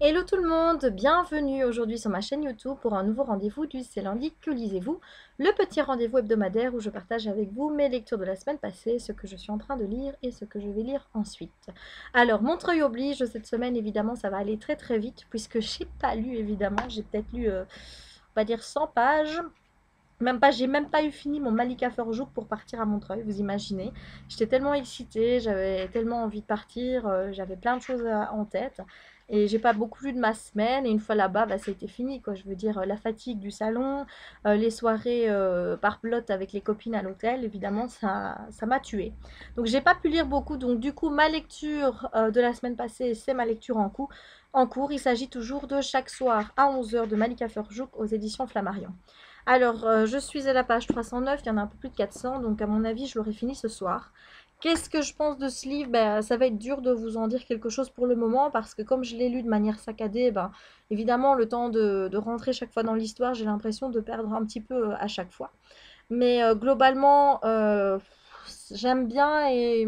Hello tout le monde, bienvenue aujourd'hui sur ma chaîne YouTube pour un nouveau rendez-vous du C'est lundi, que lisez-vous? Le petit rendez-vous hebdomadaire où je partage avec vous mes lectures de la semaine passée, ce que je suis en train de lire et ce que je vais lire ensuite. Alors, Montreuil oblige, cette semaine évidemment ça va aller très très vite puisque j'ai pas lu évidemment, j'ai peut-être lu, on va dire 100 pages. Même pas, j'ai même pas eu fini mon Malika Furjouk pour partir à Montreuil, vous imaginez. J'étais tellement excitée, j'avais tellement envie de partir, j'avais plein de choses en tête. Et j'ai pas beaucoup lu de ma semaine. Et une fois là-bas, bah, c'était fini, quoi. Je veux dire, la fatigue du salon, les soirées par bloc avec les copines à l'hôtel, évidemment, ça m'a tuée. Donc j'ai pas pu lire beaucoup. Donc du coup, ma lecture de la semaine passée, c'est ma lecture en cours. En cours, il s'agit toujours de Chaque soir à 11 h de Malika Furjouk aux éditions Flammarion. Alors, je suis à la page 309, il y en a un peu plus de 400, donc à mon avis, je l'aurai fini ce soir. Qu'est-ce que je pense de ce livre? Ben, ça va être dur de vous en dire quelque chose pour le moment, parce que comme je l'ai lu de manière saccadée, ben, évidemment, le temps de rentrer chaque fois dans l'histoire, j'ai l'impression de perdre un petit peu à chaque fois. Mais globalement, j'aime bien et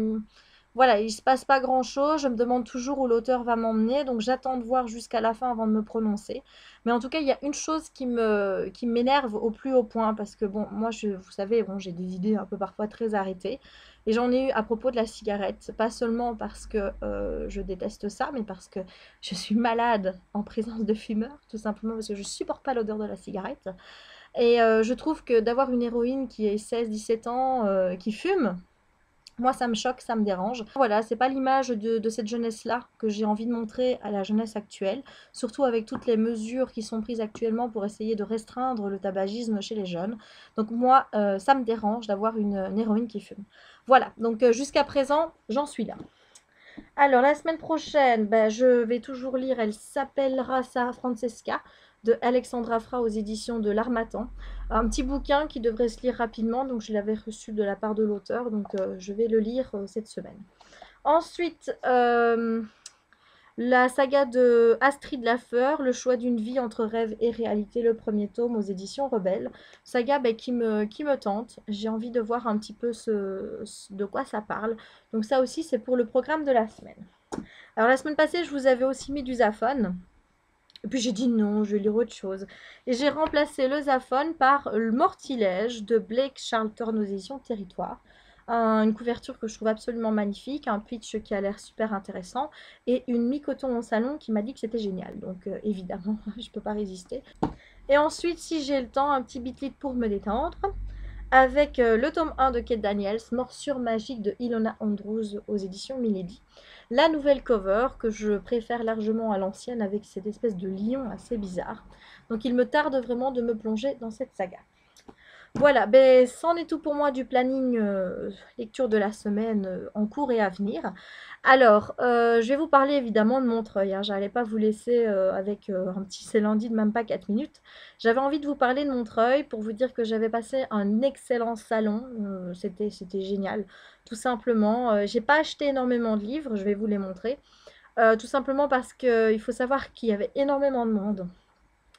voilà, il se passe pas grand-chose. Je me demande toujours où l'auteur va m'emmener, donc j'attends de voir jusqu'à la fin avant de me prononcer. Mais en tout cas, il y a une chose qui m'énerve au plus haut point, parce que bon, moi, vous savez, bon, j'ai des idées un peu parfois très arrêtées. Et j'en ai eu à propos de la cigarette, pas seulement parce que je déteste ça, mais parce que je suis malade en présence de fumeurs, tout simplement parce que je supporte pas l'odeur de la cigarette. Et je trouve que d'avoir une héroïne qui ait 16-17 ans, qui fume, moi ça me choque, ça me dérange. Voilà, c'est pas l'image de cette jeunesse-là que j'ai envie de montrer à la jeunesse actuelle, surtout avec toutes les mesures qui sont prises actuellement pour essayer de restreindre le tabagisme chez les jeunes. Donc moi, ça me dérange d'avoir une héroïne qui fume. Voilà, donc jusqu'à présent, j'en suis là. Alors, la semaine prochaine, ben, je vais toujours lire Elle s'appellera Sarah Francesca de Alexandra Fra aux éditions de L'Harmattan. Un petit bouquin qui devrait se lire rapidement, donc je l'avais reçu de la part de l'auteur, donc je vais le lire cette semaine. Ensuite, la saga de Astrid Laffer, Le choix d'une vie entre rêve et réalité, le premier tome aux éditions Rebelles. Saga ben, qui me tente. J'ai envie de voir un petit peu de quoi ça parle. Donc ça aussi, c'est pour le programme de la semaine. Alors la semaine passée, je vous avais aussi mis du Zaphone. Et puis j'ai dit non, je vais lire autre chose. Et j'ai remplacé le Zaphone par Le Mortilège de Blake Charlton aux éditions Territoire. Une couverture que je trouve absolument magnifique, un pitch qui a l'air super intéressant et une mi-coton au salon qui m'a dit que c'était génial. Donc évidemment, je ne peux pas résister. Et ensuite, si j'ai le temps, un petit bit-lit pour me détendre avec le tome 1 de Kate Daniels, Morsure magique de Ilona Andrews aux éditions Milady. La nouvelle cover que je préfère largement à l'ancienne avec cette espèce de lion assez bizarre. Donc il me tarde vraiment de me plonger dans cette saga. Voilà, ben, c'en est tout pour moi du planning lecture de la semaine en cours et à venir. Alors, je vais vous parler évidemment de Montreuil, hein. J'allais pas vous laisser avec un petit Célandi de même pas 4 minutes. J'avais envie de vous parler de Montreuil pour vous dire que j'avais passé un excellent salon. C'était génial, tout simplement. J'ai pas acheté énormément de livres, je vais vous les montrer. Tout simplement parce qu'il faut savoir qu'il y avait énormément de monde.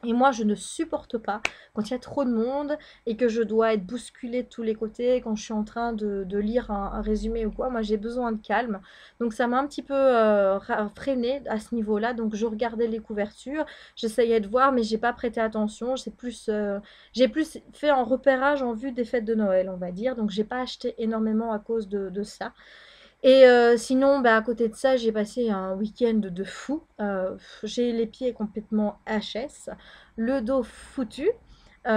Et moi, je ne supporte pas quand il y a trop de monde et que je dois être bousculée de tous les côtés quand je suis en train de lire un résumé ou quoi. Moi, j'ai besoin de calme. Donc, ça m'a un petit peu freinée à ce niveau-là. Donc, je regardais les couvertures, j'essayais de voir, mais j'ai pas prêté attention. J'ai plus fait en repérage en vue des fêtes de Noël, on va dire. Donc, j'ai pas acheté énormément à cause de ça. Et sinon, bah, à côté de ça, j'ai passé un week-end de fou. J'ai les pieds complètement HS, le dos foutu.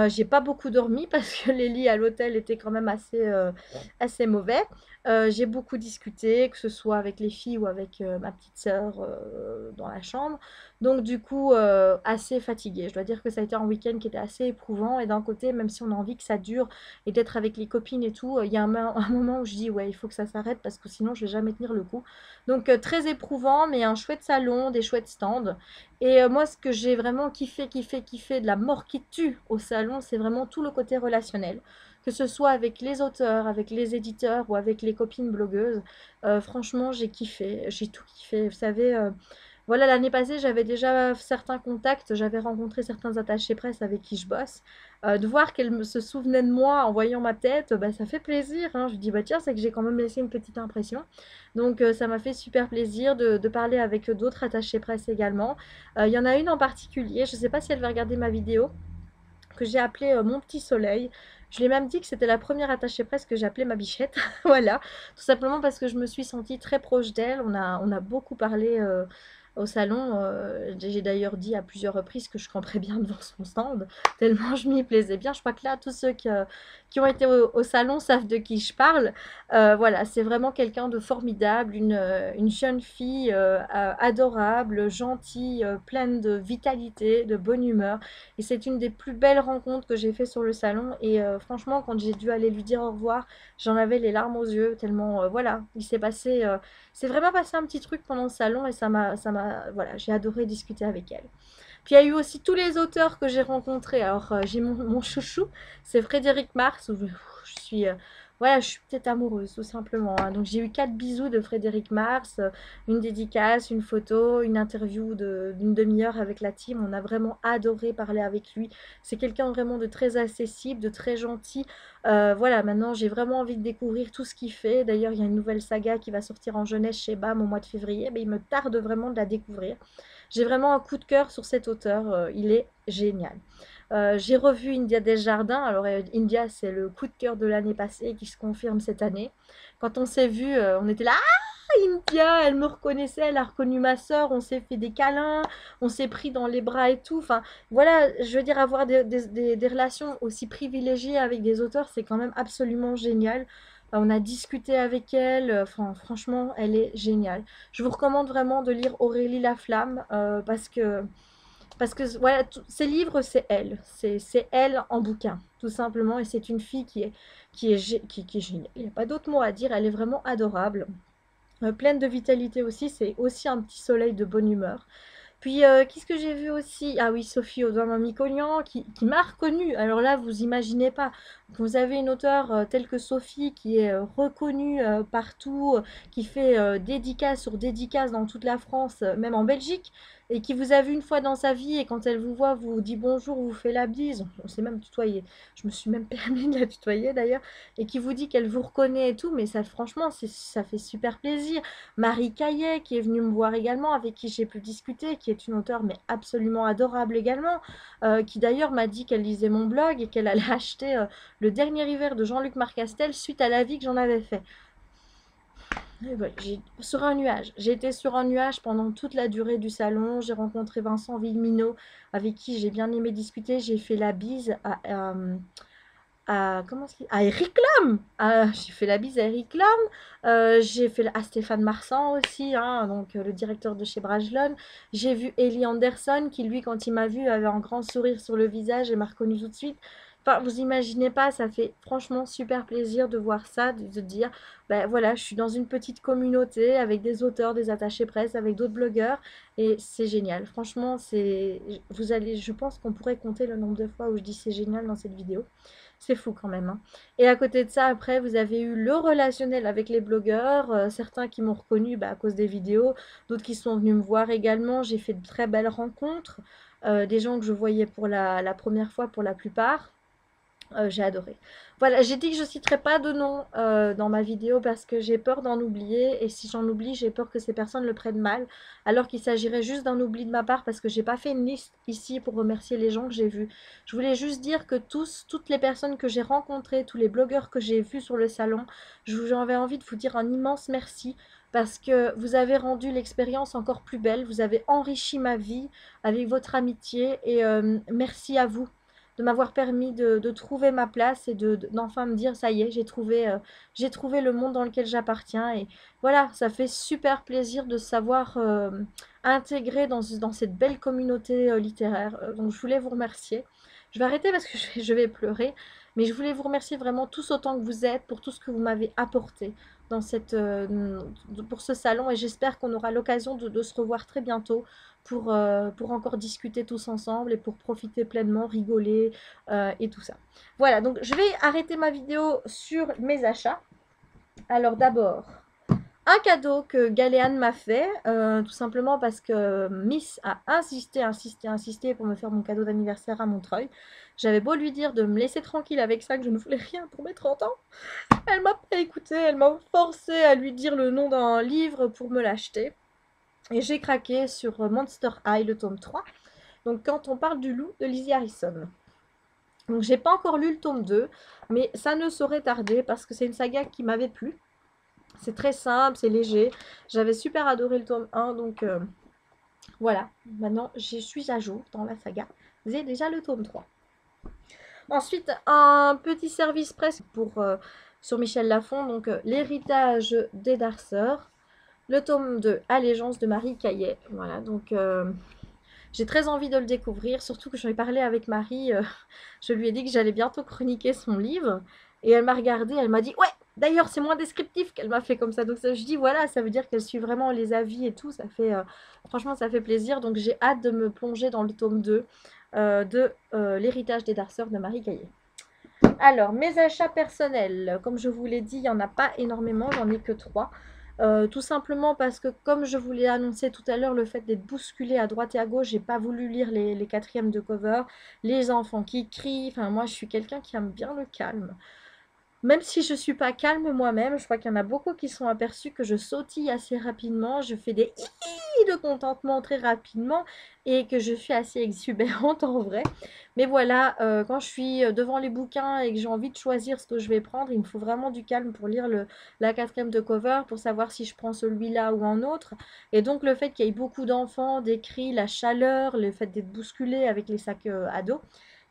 J'ai pas beaucoup dormi parce que les lits à l'hôtel étaient quand même assez mauvais. J'ai beaucoup discuté, que ce soit avec les filles ou avec ma petite sœur dans la chambre. Donc du coup, assez fatiguée. Je dois dire que ça a été un week-end qui était assez éprouvant. Et d'un côté, même si on a envie que ça dure et d'être avec les copines et tout, il y a un moment où je dis ouais, il faut que ça s'arrête parce que sinon je vais jamais tenir le coup. Donc très éprouvant, mais un chouette salon, des chouettes stands. Et moi, ce que j'ai vraiment kiffé de la mort qui tue au salon, c'est vraiment tout le côté relationnel. Que ce soit avec les auteurs, avec les éditeurs ou avec les copines blogueuses. Franchement, j'ai kiffé, j'ai tout kiffé. Vous savez, Voilà, l'année passée, j'avais déjà certains contacts, j'avais rencontré certains attachés presse avec qui je bosse. De voir qu'elle se souvenait de moi en voyant ma tête, bah, ça fait plaisir, hein. Je dis, bah tiens, c'est que j'ai quand même laissé une petite impression. Donc ça m'a fait super plaisir de parler avec d'autres attachés presse également. Il y en a une en particulier, je ne sais pas si elle va regarder ma vidéo, que j'ai appelée Mon Petit Soleil. Je lui ai même dit que c'était la première attachée presse que j'appelais ma bichette. Voilà, tout simplement parce que je me suis sentie très proche d'elle. On a beaucoup parlé au salon. J'ai d'ailleurs dit à plusieurs reprises que je camperais bien devant son stand, tellement je m'y plaisais bien. Je crois que là, tous ceux qui ont été au salon savent de qui je parle. Voilà, c'est vraiment quelqu'un de formidable, une jeune fille adorable, gentille, pleine de vitalité, de bonne humeur. Et c'est une des plus belles rencontres que j'ai fait sur le salon. Et franchement, quand j'ai dû aller lui dire au revoir, j'en avais les larmes aux yeux, tellement, voilà, il s'est passé, c'est vraiment passé un petit truc pendant le salon et voilà, j'ai adoré discuter avec elle. Puis il y a eu aussi tous les auteurs que j'ai rencontrés. Alors, j'ai mon chouchou, c'est Frédéric Mars, où je suis, voilà, je suis peut-être amoureuse, tout simplement, hein. Donc, j'ai eu 4 bisous de Frédéric Mars, une dédicace, une photo, une interview d'une demi-heure avec la team. On a vraiment adoré parler avec lui. C'est quelqu'un vraiment de très accessible, de très gentil. Voilà, maintenant, j'ai vraiment envie de découvrir tout ce qu'il fait. D'ailleurs, il y a une nouvelle saga qui va sortir en jeunesse chez BAM au mois de février. Mais il me tarde vraiment de la découvrir. J'ai vraiment un coup de cœur sur cet auteur, il est génial. J'ai revu India Desjardins, alors India c'est le coup de cœur de l'année passée qui se confirme cette année. Quand on s'est vu, on était là, ah India, elle me reconnaissait, elle a reconnu ma soeur, on s'est fait des câlins, on s'est pris dans les bras et tout. Enfin voilà, je veux dire avoir des relations aussi privilégiées avec des auteurs, c'est quand même absolument génial. On a discuté avec elle, enfin, franchement, elle est géniale. Je vous recommande vraiment de lire Aurélie Laflamme parce que voilà, ces livres, c'est elle. C'est elle en bouquin, tout simplement. Et c'est une fille qui est géniale. Il n'y a pas d'autre mot à dire. Elle est vraiment adorable. Pleine de vitalité aussi. C'est aussi un petit soleil de bonne humeur. Puis, qu'est-ce que j'ai vu aussi? Ah oui, Sophie Audouin-Mamie-Cognan qui m'a reconnue. Alors là, vous imaginez pas. Vous avez une auteure telle que Sophie qui est reconnue partout, qui fait dédicace sur dédicace dans toute la France, même en Belgique, et qui vous a vu une fois dans sa vie, et quand elle vous voit, vous dit bonjour, vous fait la bise. On s'est même tutoyé. Je me suis même permis de la tutoyer d'ailleurs, et qui vous dit qu'elle vous reconnaît et tout, mais ça, franchement, ça fait super plaisir. Marie Caillet qui est venue me voir également, avec qui j'ai pu discuter, qui est une auteure mais absolument adorable également, qui d'ailleurs m'a dit qu'elle lisait mon blog et qu'elle allait acheter Le Dernier Hiver de Jean-Luc Marcastel suite à l'avis que j'en avais fait. Et voilà, sur un nuage. J'ai été sur un nuage pendant toute la durée du salon. J'ai rencontré Vincent Villeminot avec qui j'ai bien aimé discuter. J'ai fait la bise à Eric Lam. J'ai fait la bise à Eric Lam. J'ai fait à Stéphane Marsan aussi, hein, donc le directeur de chez Brajlon. J'ai vu Ellie Anderson qui, lui, quand il m'a vu, avait un grand sourire sur le visage et m'a reconnu tout de suite. Enfin, vous imaginez pas, ça fait franchement super plaisir de voir ça, de dire, ben voilà, je suis dans une petite communauté avec des auteurs, des attachés presse, avec d'autres blogueurs, et c'est génial. Franchement, je pense qu'on pourrait compter le nombre de fois où je dis c'est génial dans cette vidéo. C'est fou quand même, hein. Et à côté de ça, après, vous avez eu le relationnel avec les blogueurs, certains qui m'ont reconnu à cause des vidéos, d'autres qui sont venus me voir également. J'ai fait de très belles rencontres, des gens que je voyais pour la première fois pour la plupart. J'ai adoré. Voilà, j'ai dit que je ne citerai pas de nom dans ma vidéo parce que j'ai peur d'en oublier. Et si j'en oublie, j'ai peur que ces personnes le prennent mal. Alors qu'il s'agirait juste d'un oubli de ma part parce que j'ai pas fait une liste ici pour remercier les gens que j'ai vus. Je voulais juste dire que toutes les personnes que j'ai rencontrées, tous les blogueurs que j'ai vus sur le salon, j'avais envie de vous dire un immense merci. Parce que vous avez rendu l'expérience encore plus belle. Vous avez enrichi ma vie avec votre amitié. Et merci à vous de m'avoir permis de trouver ma place et d'enfin me dire ça y est, j'ai trouvé le monde dans lequel j'appartiens. Et voilà, ça fait super plaisir de savoir intégrer dans cette belle communauté littéraire. Donc je voulais vous remercier. Je vais arrêter parce que je vais pleurer, mais je voulais vous remercier vraiment tous autant que vous êtes pour tout ce que vous m'avez apporté pour ce salon, et j'espère qu'on aura l'occasion de se revoir très bientôt pour encore discuter tous ensemble et pour profiter pleinement, rigoler et tout ça. Voilà, donc je vais arrêter ma vidéo sur mes achats. Alors d'abord, un cadeau que Galéane m'a fait, tout simplement parce que Miss a insisté pour me faire mon cadeau d'anniversaire à Montreuil. J'avais beau lui dire de me laisser tranquille avec ça, que je ne voulais rien pour mes 30 ans. Elle m'a pas écouté, elle m'a forcé à lui dire le nom d'un livre pour me l'acheter. Et j'ai craqué sur Monster High, le tome 3. Donc quand on parle du loup de Lizzie Harrison. Donc j'ai pas encore lu le tome 2, mais ça ne saurait tarder parce que c'est une saga qui m'avait plu. C'est très simple, c'est léger. J'avais super adoré le tome 1, donc voilà. Maintenant, je suis à jour dans la saga. J'ai déjà le tome 3. Ensuite, un petit service presse sur Michel Lafon, donc l'héritage des Darceurs, le tome 2, Allégeance de Marie Caillet. Voilà, donc j'ai très envie de le découvrir, surtout que j'en ai parlé avec Marie. Je lui ai dit que j'allais bientôt chroniquer son livre. Et elle m'a regardé, elle m'a dit ouais, d'ailleurs c'est moins descriptif qu'elle m'a fait comme ça. Donc ça, je dis voilà, ça veut dire qu'elle suit vraiment les avis et tout. Ça fait franchement ça fait plaisir. Donc j'ai hâte de me plonger dans le tome 2 de l'héritage des Darceurs de Marie Caillet. Alors, mes achats personnels, comme je vous l'ai dit, il n'y en a pas énormément, j'en ai que 3. Tout simplement parce que, comme je vous l'ai annoncé tout à l'heure, le fait d'être bousculé à droite et à gauche, j'ai pas voulu lire les quatrièmes de cover, les enfants qui crient, enfin moi je suis quelqu'un qui aime bien le calme. Même si je ne suis pas calme moi-même, je crois qu'il y en a beaucoup qui sont aperçus que je sautille assez rapidement, je fais des hihi de contentement très rapidement et que je suis assez exubérante en vrai. Mais voilà, quand je suis devant les bouquins et que j'ai envie de choisir ce que je vais prendre, il me faut vraiment du calme pour lire la quatrième de cover, pour savoir si je prends celui-là ou un autre. Et donc le fait qu'il y ait beaucoup d'enfants, des cris, la chaleur, le fait d'être bousculé avec les sacs ados,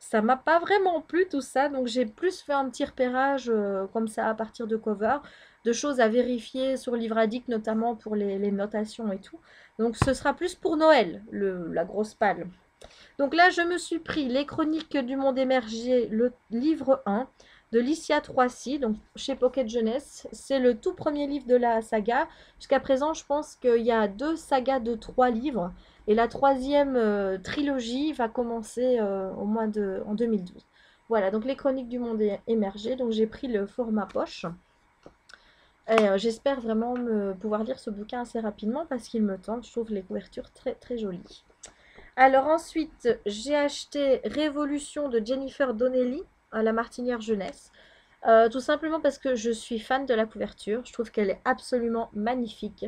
ça m'a pas vraiment plu tout ça, donc j'ai plus fait un petit repérage comme ça à partir de cover, de choses à vérifier sur Livre Addict, notamment pour les notations et tout. Donc ce sera plus pour Noël, la grosse palle. Donc là, je me suis pris Les Chroniques du Monde Émergé, le livre 1 de Licia Troissy, donc chez Pocket Jeunesse. C'est le tout premier livre de la saga. Jusqu'à présent, je pense qu'il y a 2 sagas de 3 livres. Et la troisième trilogie va commencer en 2012. Voilà, donc Les Chroniques du Monde Émergé. Donc j'ai pris le format poche. Et j'espère vraiment pouvoir lire ce bouquin assez rapidement parce qu'il me tente. Je trouve les couvertures très très jolies. Alors ensuite, j'ai acheté Révolution de Jennifer Donnelly à la Martinière Jeunesse. Tout simplement parce que je suis fan de la couverture. Je trouve qu'elle est absolument magnifique.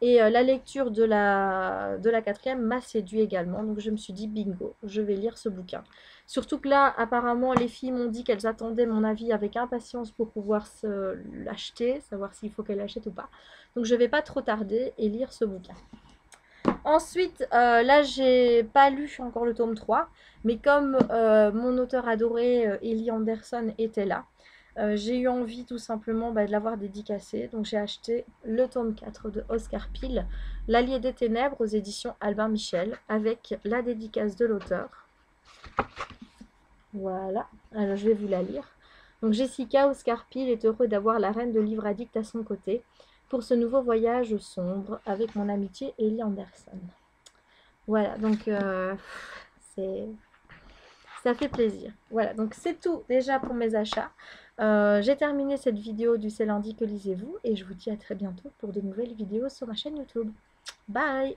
Et la lecture de la quatrième m'a séduit également. Donc je me suis dit, bingo, je vais lire ce bouquin. Surtout que là, apparemment, les filles m'ont dit qu'elles attendaient mon avis avec impatience pour pouvoir l'acheter, savoir s'il faut qu'elles l'achètent ou pas. Donc je ne vais pas trop tarder et lire ce bouquin. Ensuite, là, j'ai pas lu encore le tome 3, mais comme mon auteur adoré, Ellie Anderson, était là, j'ai eu envie tout simplement de l'avoir dédicacé. Donc j'ai acheté le tome 4 de Oscar Pyle, L'Allié des Ténèbres aux éditions Albin Michel, avec la dédicace de l'auteur. Voilà, alors je vais vous la lire. Donc Jessica Oscar Pyle est heureux d'avoir la reine de Livre Addict à son côté pour ce nouveau voyage sombre avec mon amitié Ellie Anderson. Voilà, donc ça fait plaisir. Voilà, donc c'est tout déjà pour mes achats. J'ai terminé cette vidéo du C'est lundi que lisez-vous et je vous dis à très bientôt pour de nouvelles vidéos sur ma chaîne YouTube. Bye!